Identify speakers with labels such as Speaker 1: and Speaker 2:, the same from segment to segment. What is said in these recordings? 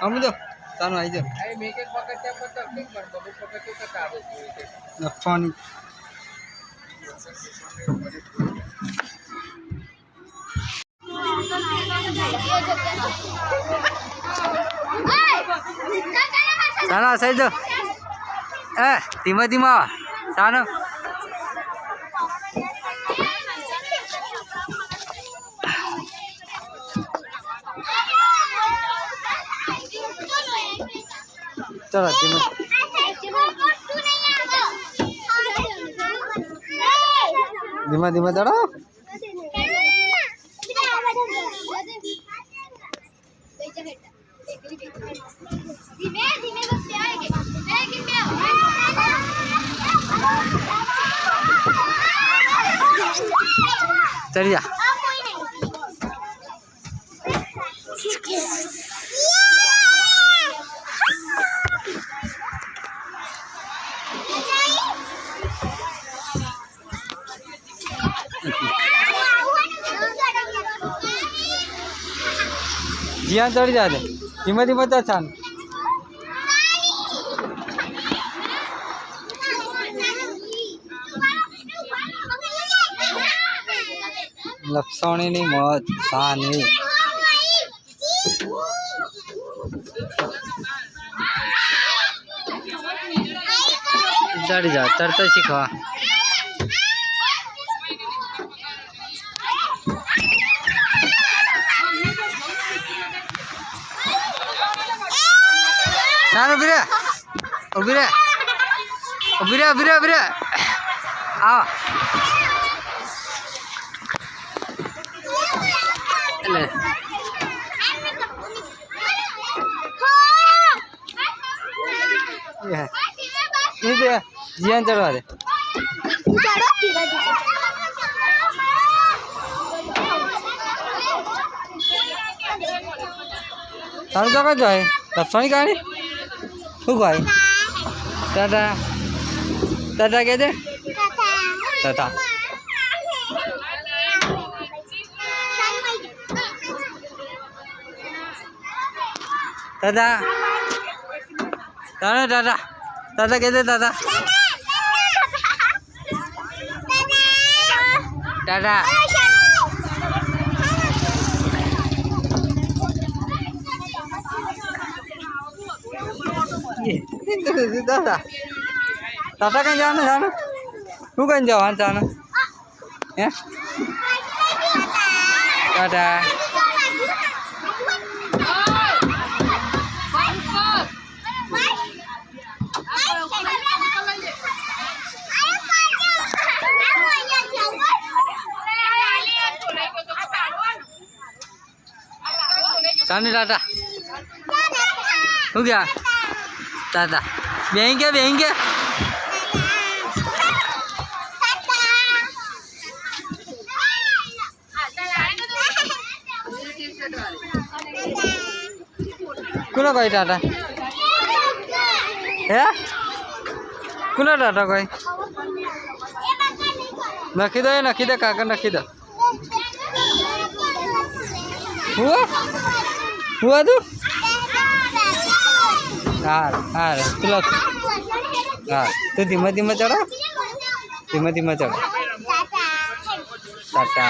Speaker 1: हम जो तानो आई जो
Speaker 2: अरे मेक एक पकड़ क्या पकड़ ठीक कर बबू पकड़ के कटा दे
Speaker 1: नफानी सानो सही जो धीमा धीमा सानो चलो धीमा धीमा चढ़ो चढ़ जा जिया चढ़ जा दे धीमे धीमे तो छान लपसोनी नहीं मौत सानी चढ़ जा चढ़ते सीखा सानो बिरे बिरे बिरे बिरे बिरे आओ ले ये दे जियान चढ़वा दे सानो का जाए लपसोनी कहानी શું કહે टाटा टाटा કહે છે टाटा टाटा टाटा टाटा टाटा कहते टाटा टाटा दादा टाटा कहीं जाना जाना तू कहीं जाओ जाना है टाटा सामने टाटा हो गया टाटा बेहेंगे बेहेंगे कुना कोई टाटा है कुना टाटा कोई नखी दे काका नखी दे हुआ तू हाँ तुला हाँ तू धीमा धीमा चढ़ो धीमा धीमा चढ़ो टाटा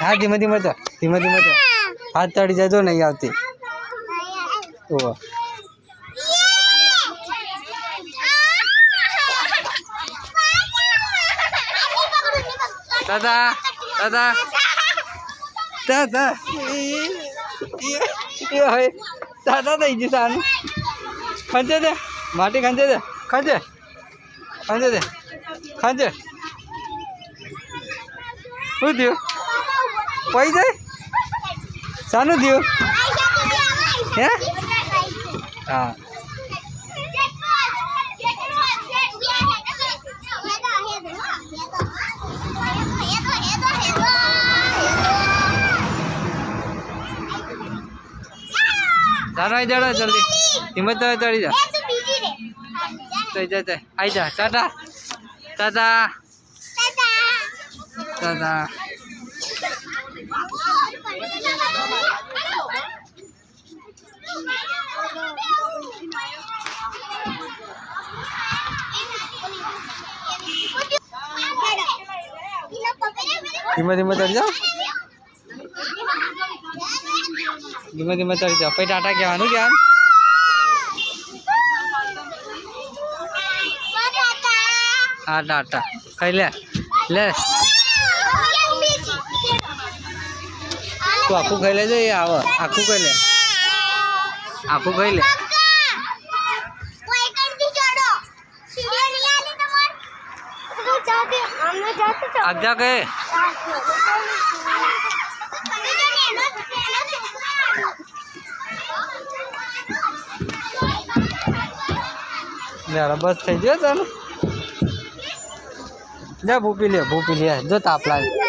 Speaker 1: हाँ धीमा धीमा चढ़ धीमा धीमा चढ़ हाथ चढ़ जाए तो नहीं आती वो दादा दादा दादा ये है दादा नहीं जी सान खंजे दे माटी खंजे दे खंजे खंजे दे खंजे हूँ दियो पई दे सानू दियो हैं हाँ ચાલો આવી જાડો જલ્દી હિંમત તો ચડી જા તો જા આવી જા ટાટા ટાટા ટાટા ધીમે ધીમે ચડી જાઓ ધીમે ધીમે ચડી જાઓ પછી ટાટા કહેવાનું ક્યાં હા ટાટા ખાઈ લે લે તું આખું ખાઈ લેજે એ આવે આખું ખાઈ લે આખું ખાઈ લે આજા કે બસ થઈ ગયો ચાલો જા ભૂપી લે જો તાપ લાગે